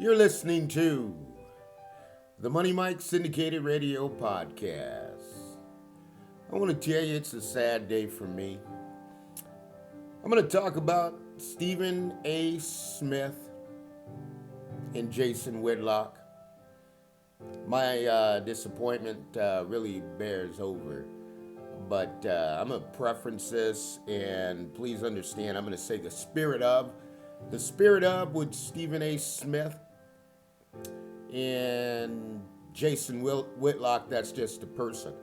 You're listening to the Money Mike Syndicated Radio Podcast. I want to tell you it's a sad day for me. I'm going to talk about Stephen A. Smith and Jason Whitlock. My disappointment really bears over, but I'm going to preference this, and please understand, I'm going to say the spirit of with Stephen A. Smith and Jason Whitlock, that's just a person.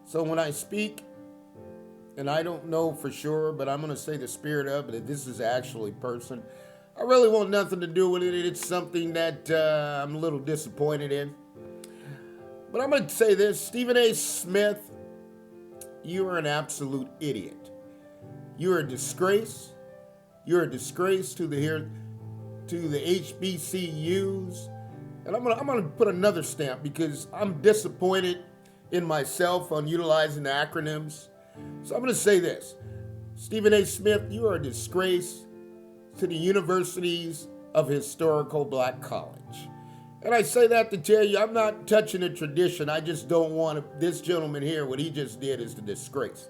So when I speak, and I don't know for sure, but I'm going to say the spirit of, but this is actually a person. I really want nothing to do with it. It's something that I'm a little disappointed in. But I'm going to say this, Stephen A. Smith, you are an absolute idiot. You're a disgrace. You're a disgrace to the HBCUs. And I'm gonna put another stamp because I'm disappointed in myself on utilizing the acronyms. So I'm gonna say this. Stephen A. Smith, you are a disgrace to the universities of historical black college. And I say that to tell you I'm not touching a tradition. I just don't want this gentleman here, what he just did is the disgrace.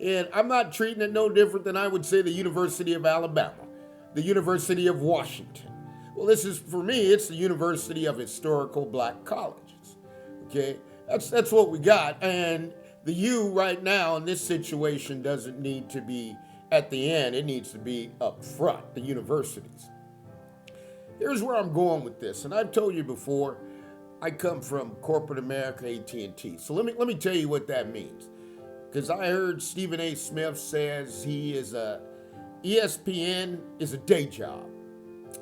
And I'm not treating it no different than I would say the University of Alabama, the University of Washington. Well, this is, for me, it's the University of Historical Black Colleges, okay? That's what we got, and the U right now in this situation doesn't need to be at the end. It needs to be up front, the universities. Here's where I'm going with this, and I've told you before, I come from corporate America, AT&T. So let me tell you what that means, because I heard Stephen A. Smith says ESPN is a day job.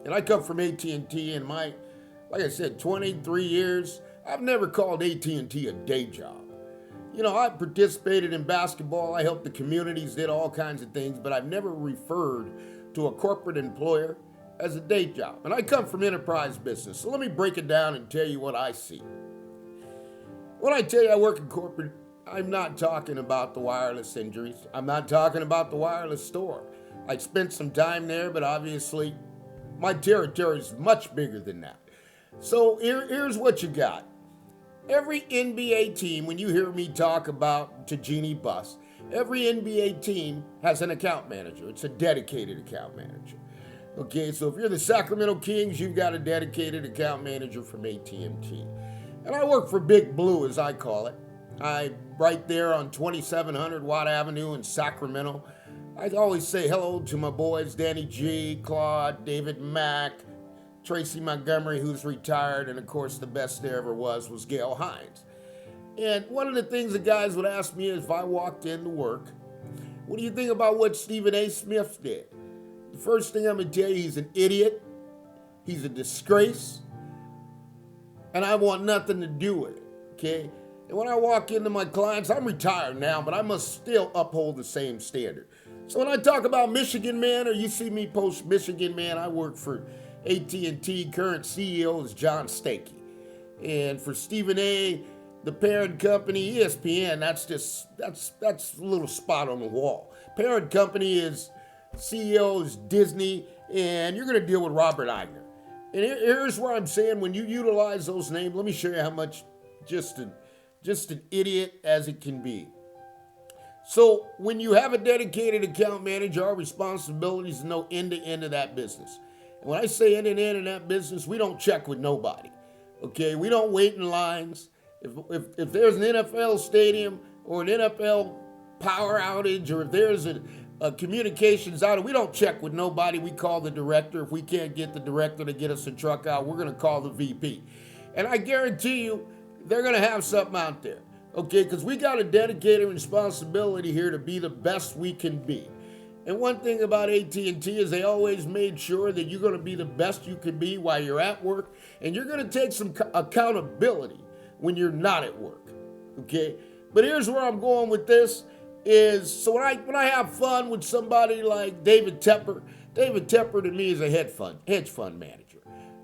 And I come from AT&T, and like I said, 23 years, I've never called AT&T a day job. You know, I participated in basketball, I helped the communities, did all kinds of things, but I've never referred to a corporate employer as a day job. And I come from enterprise business, so let me break it down and tell you what I see. When I tell you I work in corporate, I'm not talking about the wireless injuries. I'm not talking about the wireless store. I spent some time there, but obviously my territory is much bigger than that. So here's what you got. Every NBA team, when you hear me talk about Tajini Bus, every NBA team has an account manager. It's a dedicated account manager. Okay, so if you're the Sacramento Kings, you've got a dedicated account manager from AT&T. And I work for Big Blue, as I call it. I'm right there on 2700 Watt Avenue in Sacramento. I always say hello to my boys, Danny G, Claude, David Mack, Tracy Montgomery, who's retired, and of course the best there ever was Gail Hines. And one of the things the guys would ask me is if I walked into work, what do you think about what Stephen A. Smith did? The first thing I'm going to tell you, he's an idiot, he's a disgrace, and I want nothing to do with it, okay? And when I walk into my clients, I'm retired now, but I must still uphold the same standard. So when I talk about Michigan Man, or you see me post Michigan Man, I work for AT&T. Current CEO is John Stakey. And for Stephen A., the parent company, ESPN, that's a little spot on the wall. Parent company is CEO is Disney, and you're going to deal with Robert Iger. And here's where I'm saying, when you utilize those names, let me show you how much just an idiot as it can be. So when you have a dedicated account manager, our responsibility is to know end to end of that business. And when I say end to end of that business, we don't check with nobody. Okay, we don't wait in lines. If there's an NFL stadium or an NFL power outage, or if there's a communications outage, we don't check with nobody. We call the director. If we can't get the director to get us a truck out, we're going to call the VP. And I guarantee you, they're going to have something out there. Okay, because we got a dedicated responsibility here to be the best we can be. And one thing about AT&T is they always made sure that you're going to be the best you can be while you're at work, and you're going to take some accountability when you're not at work. Okay, but here's where I'm going with this is, so when I have fun with somebody like David Tepper to me is a hedge fund manager.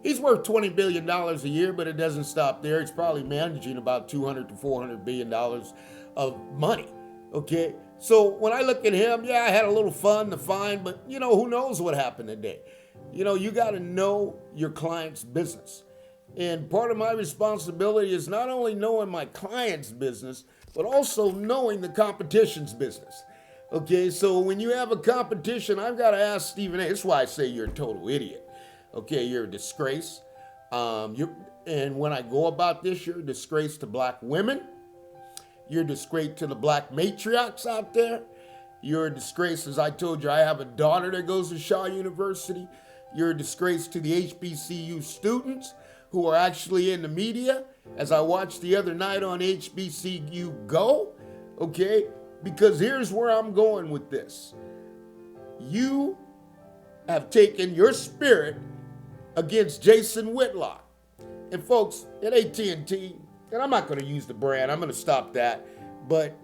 He's worth $20 billion a year, but it doesn't stop there. He's probably managing about $200 to $400 billion of money, okay? So when I look at him, yeah, I had a little fun, the fine, but, who knows what happened today. You got to know your client's business. And part of my responsibility is not only knowing my client's business, but also knowing the competition's business. Okay, so when you have a competition, I've got to ask Stephen A. That's why I say you're a total idiot. Okay, you're a disgrace. And when I go about this, you're a disgrace to black women. You're a disgrace to the black matriarchs out there. You're a disgrace, as I told you, I have a daughter that goes to Shaw University. You're a disgrace to the HBCU students who are actually in the media, as I watched the other night on HBCU Go, okay? Because here's where I'm going with this. You have taken your spirit against Jason Whitlock. And folks, at AT&T, and I'm not going to use the brand, I'm going to stop that, but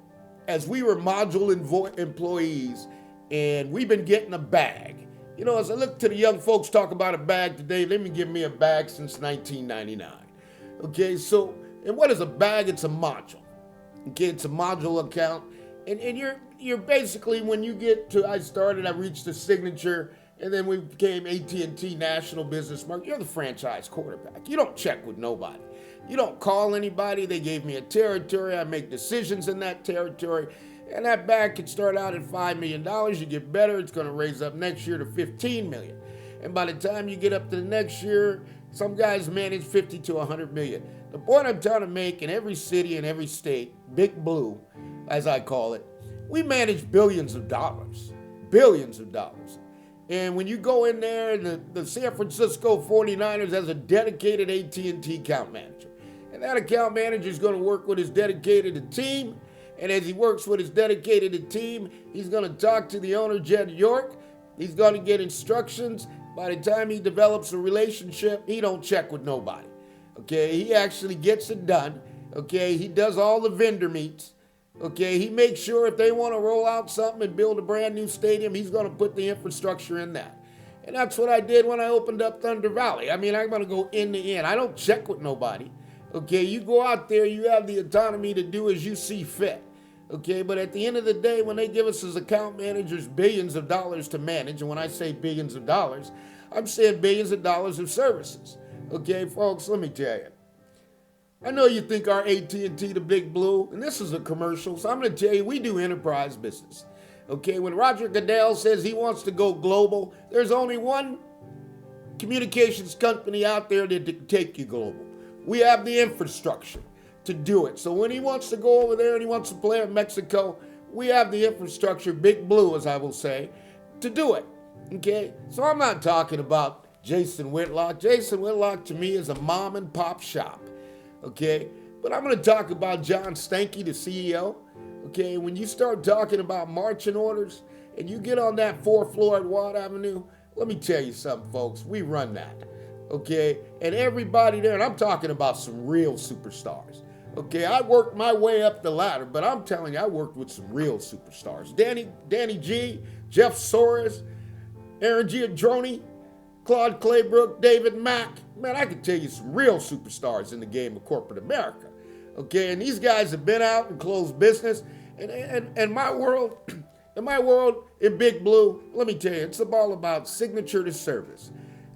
as we were module employees and we've been getting a bag, as I look to the young folks talk about a bag today, let me give me a bag since 1999. Okay, so, and what is a bag? It's a module. Okay, it's a module account. And you're basically, when you get to, I reached the signature, and then we became AT&T National Business Market. You're the franchise quarterback. You don't check with nobody. You don't call anybody. They gave me a territory. I make decisions in that territory. And that bag could start out at $5 million. You get better, it's going to raise up next year to $15 million. And by the time you get up to the next year, some guys manage $50 to $100 million. The point I'm trying to make, in every city and every state, Big Blue, as I call it, we manage billions of dollars. Billions of dollars. And when you go in there, the San Francisco 49ers has a dedicated AT&T account manager. And that account manager is going to work with his dedicated team. And as he works with his dedicated team, he's going to talk to the owner, Jed York. He's going to get instructions. By the time he develops a relationship, he don't check with nobody. Okay, he actually gets it done. Okay, he does all the vendor meets. Okay, he makes sure if they want to roll out something and build a brand new stadium, he's going to put the infrastructure in that. And that's what I did when I opened up Thunder Valley. I mean, I'm going to go end to end. I don't check with nobody. Okay, you go out there, you have the autonomy to do as you see fit. Okay, but at the end of the day, when they give us as account managers billions of dollars to manage, and when I say billions of dollars, I'm saying billions of dollars of services. Okay, folks, let me tell you. I know you think our AT&T, the Big Blue, and this is a commercial, so I'm going to tell you, we do enterprise business. Okay, when Roger Goodell says he wants to go global, there's only one communications company out there that can take you global. We have the infrastructure to do it. So when he wants to go over there and he wants to play in Mexico, we have the infrastructure, Big Blue, as I will say, to do it. Okay? So I'm not talking about Jason Whitlock. Jason Whitlock, to me, is a mom and pop shop. Okay? But I'm going to talk about John Stanky, the CEO. Okay? When you start talking about marching orders and you get on that 4th floor at Watt Avenue, let me tell you something, folks. We run that. Okay? And everybody there, and I'm talking about some real superstars. Okay, I worked my way up the ladder, but I'm telling you, I worked with some real superstars. Danny G, Jeff Soares, Aaron Giadroni, Claude Claybrook, David Mack. Man, I can tell you some real superstars in the game of corporate America. Okay, and these guys have been out and closed business. And my world, in Big Blue, let me tell you, it's all about signature to service.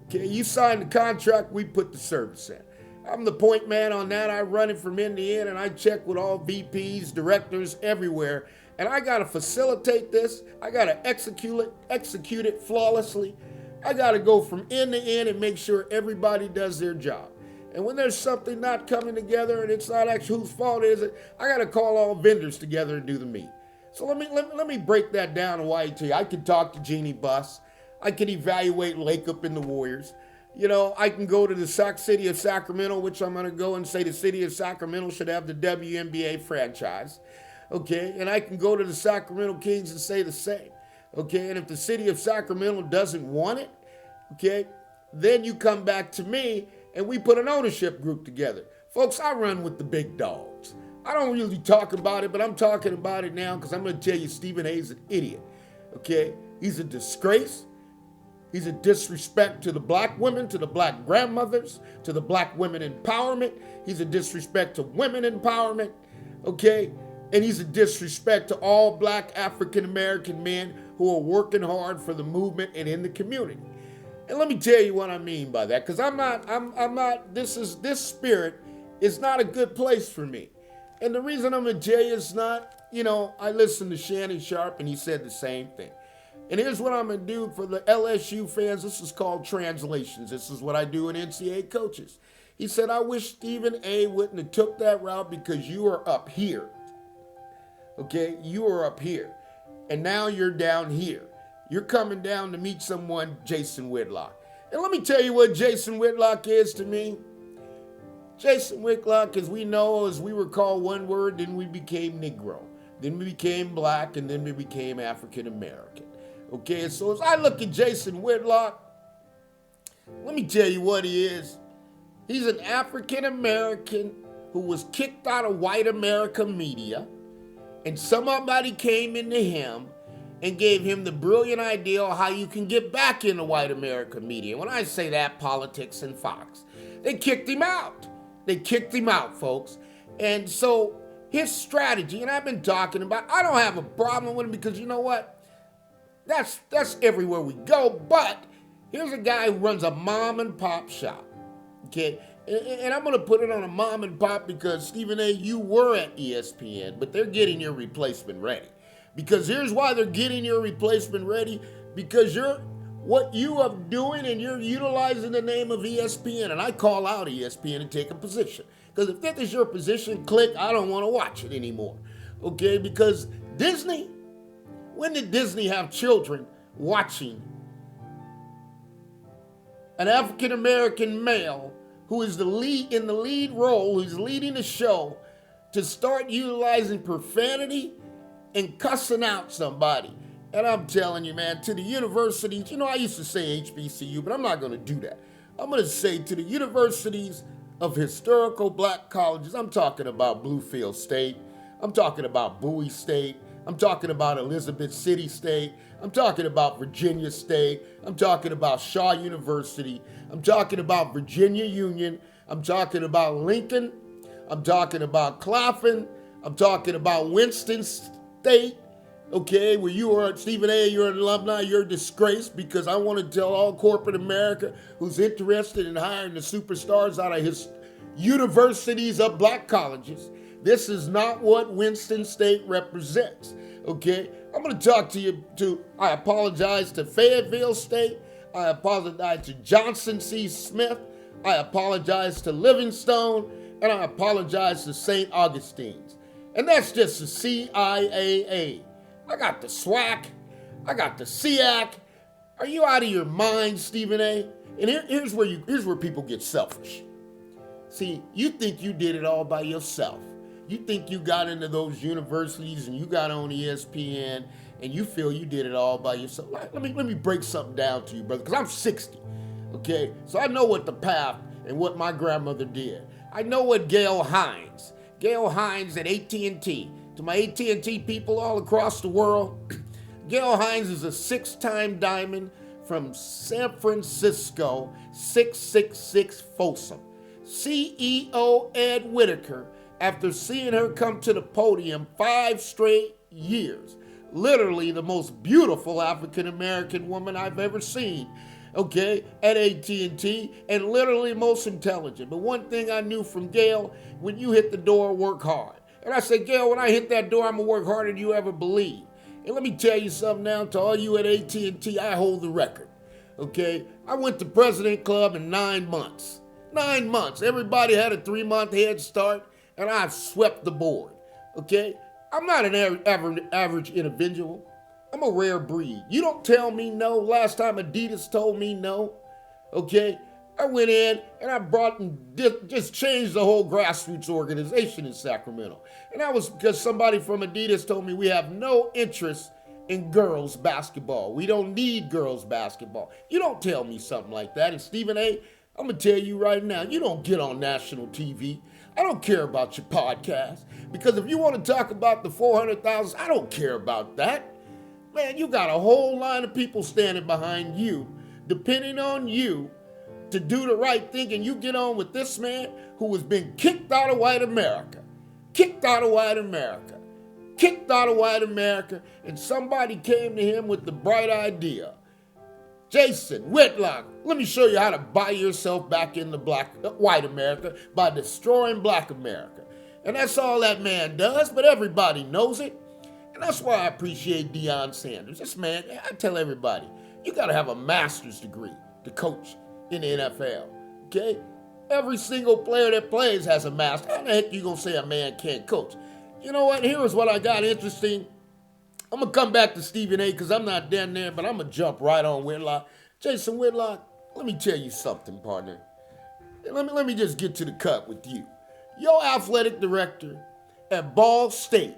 Okay, you sign the contract, we put the service in. I'm the point man on that. I run it from end to end, and I check with all VPs, directors, everywhere. And I got to facilitate this. I got to execute it flawlessly. I got to go from end to end and make sure everybody does their job. And when there's something not coming together and it's not actually whose fault is it, I got to call all vendors together and do the meet. So let me break that down and why I can talk to Jeannie Buss. I can evaluate Lakeup and the Warriors. I can go to the city of Sacramento, which I'm going to go and say the city of Sacramento should have the WNBA franchise. Okay, and I can go to the Sacramento Kings and say the same. Okay, and if the city of Sacramento doesn't want it, okay, then you come back to me and we put an ownership group together. Folks, I run with the big dogs. I don't really talk about it, but I'm talking about it now because I'm going to tell you Stephen A is an idiot. Okay, he's a disgrace. He's a disrespect to the black women, to the black grandmothers, to the black women empowerment. He's a disrespect to women empowerment, okay? And he's a disrespect to all black African-American men who are working hard for the movement and in the community. And let me tell you what I mean by that, because this spirit is not a good place for me. And the reason I'm going to tell you it's not, I listened to Shannon Sharp and he said the same thing. And here's what I'm going to do for the LSU fans. This is called translations. This is what I do in NCAA coaches. He said, I wish Stephen A wouldn't have took that route because you are up here. Okay, you are up here. And now you're down here. You're coming down to meet someone, Jason Whitlock. And let me tell you what Jason Whitlock is to me. Jason Whitlock, as we know, as we were called one word, then we became Negro. Then we became black, and then we became African American. Okay, so as I look at Jason Whitlock, let me tell you what he is. He's an African American who was kicked out of white America media, and somebody came into him and gave him the brilliant idea of how you can get back into white America media. When I say that, politics and Fox. They kicked him out. They kicked him out, folks. And so his strategy, and I've been talking about, I don't have a problem with him because you know what? That's everywhere we go. But here's a guy who runs a mom and pop shop. Okay? And I'm going to put it on a mom and pop because, Stephen A., you were at ESPN, but they're getting your replacement ready. Because here's why they're getting your replacement ready. Because what you are doing and you're utilizing the name of ESPN. And I call out ESPN and take a position. Because if that is your position, click, I don't want to watch it anymore. Okay? Because Disney, when did Disney have children watching an African-American male who is in the lead role, who's leading the show, to start utilizing profanity and cussing out somebody? And I'm telling you, man, to the universities, I used to say HBCU, but I'm not going to do that. I'm going to say to the universities of historical black colleges, I'm talking about Bluefield State, I'm talking about Bowie State, I'm talking about Elizabeth City State, I'm talking about Virginia State, I'm talking about Shaw University, I'm talking about Virginia Union, I'm talking about Lincoln, I'm talking about Claflin, I'm talking about Winston State, okay, where you are, Stephen A., you're an alumni, you're a disgrace, because I want to tell all corporate America who's interested in hiring the superstars out of his universities of black colleges, this is not what Winston State represents, okay? I'm going to talk to you I apologize to Fayetteville State, I apologize to Johnson C. Smith, I apologize to Livingstone, and I apologize to St. Augustine's. And that's just the CIAA. I got the SWAC, I got the SEAC. Are you out of your mind, Stephen A? And here's where people get selfish. See, you think you did it all by yourself. You think you got into those universities and you got on ESPN and you feel you did it all by yourself. Let me break something down to you, brother, because I'm 60, okay? So I know what the path and what my grandmother did. I know what Gail Hines at AT&T, to my AT&T people all across the world, Gail Hines is a 6-time diamond from San Francisco, 666 Folsom. CEO Ed Whitaker, after seeing her come to the podium 5 straight years, literally the most beautiful African-American woman I've ever seen, okay, at AT&T, and literally most intelligent. But one thing I knew from Gail, when you hit the door, work hard. And I said, Gail, when I hit that door, I'm going to work harder than you ever believe. And let me tell you something now, to all you at AT&T, I hold the record, okay? I went to President Club in 9 months. 9 months. Everybody had a 3-month head start, and I've swept the board, okay? I'm not an average individual. I'm a rare breed. You don't tell me no. Last time Adidas told me no, okay? I went in and I brought and just changed the whole grassroots organization in Sacramento. And that was because somebody from Adidas told me we have no interest in girls basketball. We don't need girls basketball. You don't tell me something like that. And Stephen A., I'm going to tell you right now, you don't get on national TV. I don't care about your podcast. Because if you want to talk about the 400,000, I don't care about that. Man, you got a whole line of people standing behind you, depending on you to do the right thing, and you get on with this man who has been kicked out of white America. Kicked out of white America. Kicked out of white America, and somebody came to him with the bright idea. Jason Whitlock, let me show you how to buy yourself back into white America by destroying black America. And that's all that man does, but everybody knows it. And that's why I appreciate Deion Sanders. This man, I tell everybody, you got to have a master's degree to coach in the NFL, okay? Every single player that plays has a master. How the heck you going to say a man can't coach? You know what? Here is what I got interesting. I'm going to come back to Stephen A because I'm not down there, but I'm going to jump right on Whitlock. Jason Whitlock, let me tell you something, partner. Let me just get to the cut with you. Your athletic director at Ball State,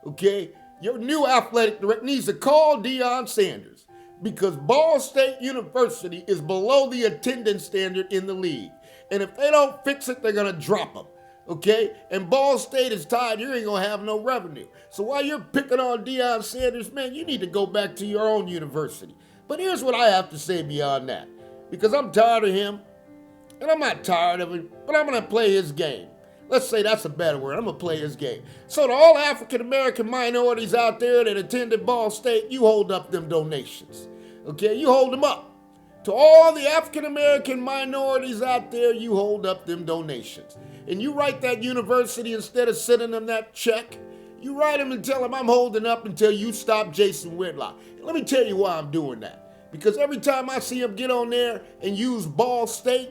okay, your new athletic director needs to call Deion Sanders because Ball State University is below the attendance standard in the league. And if they don't fix it, they're going to drop them. Okay? And Ball State is tied. You ain't going to have no revenue. So while you're picking on Deion Sanders, man, you need to go back to your own university. But here's what I have to say beyond that. Because I'm tired of him, and I'm not tired of him, but I'm going to play his game. Let's say that's a better word. I'm going to play his game. So to all African-American minorities out there that attended Ball State, you hold up them donations. Okay? You hold them up. To all the African-American minorities out there, you hold up them donations. And you write that university instead of sending them that check. You write them and tell them I'm holding up until you stop Jason Whitlock. And let me tell you why I'm doing that. Because every time I see him get on there and use Ball State,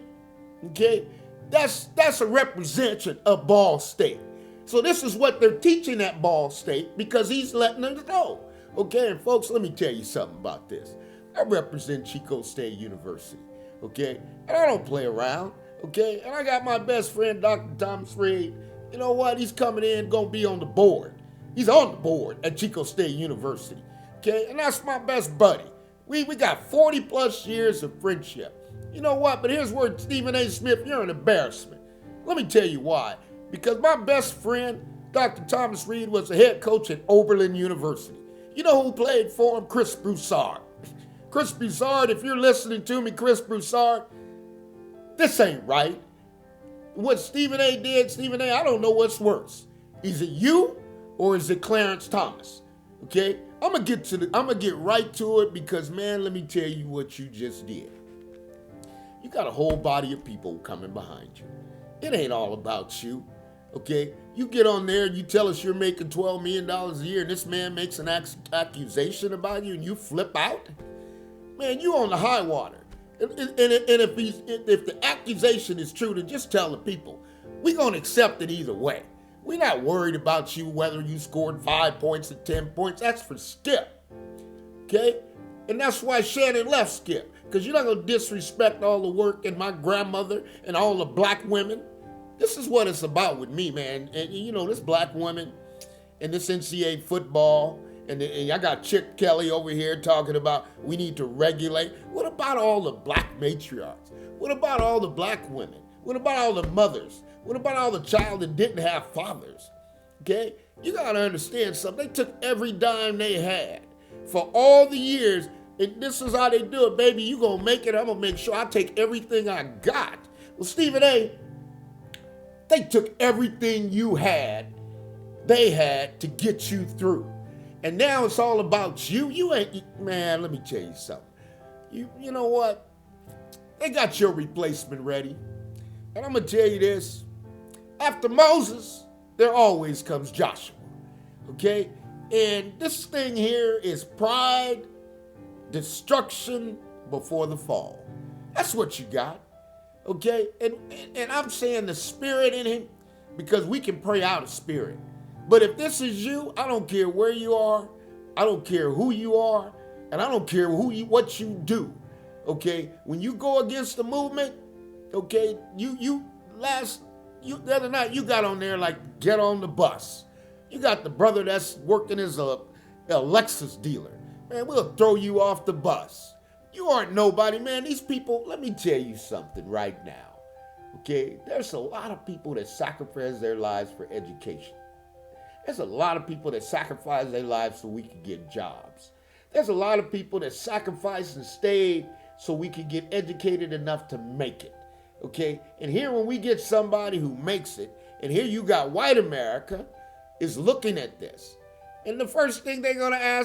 okay, that's a representation of Ball State. So this is what they're teaching at Ball State because he's letting them know. Okay, and folks, let me tell you something about this. I represent Chico State University, okay? And I don't play around, okay? And I got my best friend, Dr. Thomas Reed. You know what? He's coming in, going to be on the board. He's on the board at Chico State University, okay? And that's my best buddy. We got 40-plus years of friendship. You know what? But here's where Stephen A. Smith, you're an embarrassment. Let me tell you why. Because my best friend, Dr. Thomas Reed, was the head coach at Oberlin University. You know who played for him? Chris Broussard. Chris Broussard, if you're listening to me, Chris Broussard, this ain't right. What Stephen A. did, Stephen A., I don't know what's worse. Is it you or is it Clarence Thomas? Okay? I'm gonna get right to it because, man, let me tell you what you just did. You got a whole body of people coming behind you. It ain't all about you. Okay? You get on there, you tell us you're making $12 million a year, and this man makes an accusation about you and you flip out? Man, you on the high water. And if the accusation is true, then just tell the people. We're going to accept it either way. We're not worried about you whether you scored 5 points or 10 points. That's for Skip. Okay? And that's why Shannon left Skip. Because you're not going to disrespect all the work and my grandmother and all the black women. This is what it's about with me, man. And you know, this black woman and this NCAA football. And I got Chip Kelly over here talking about we need to regulate. What about all the black matriarchs? What about all the black women? What about all the mothers? What about all the child that didn't have fathers? Okay? You got to understand something. They took every dime they had for all the years. And this is how they do it, baby. You going to make it. I'm going to make sure I take everything I got. Well, Stephen A., they took everything they had to get you through. And now it's all about you. You ain't, man, let me tell you something. You know what? They got your replacement ready. And I'm going to tell you this. After Moses, there always comes Joshua. Okay? And this thing here is pride, destruction before the fall. That's what you got. Okay? And I'm saying the spirit in him because we can pray out of spirit. But if this is you, I don't care where you are, I don't care who you are, and I don't care what you do. Okay, when you go against the movement, okay, the other night you got on there like get on the bus. You got the brother that's working as a Lexus dealer. Man, we'll throw you off the bus. You aren't nobody, man. These people, let me tell you something right now. Okay, there's a lot of people that sacrifice their lives for education. There's a lot of people that sacrifice their lives so we can get jobs. There's a lot of people that sacrificed and stayed so we can get educated enough to make it. Okay? And here when we get somebody who makes it, and here you got white America is looking at this. And the first thing they're going to ask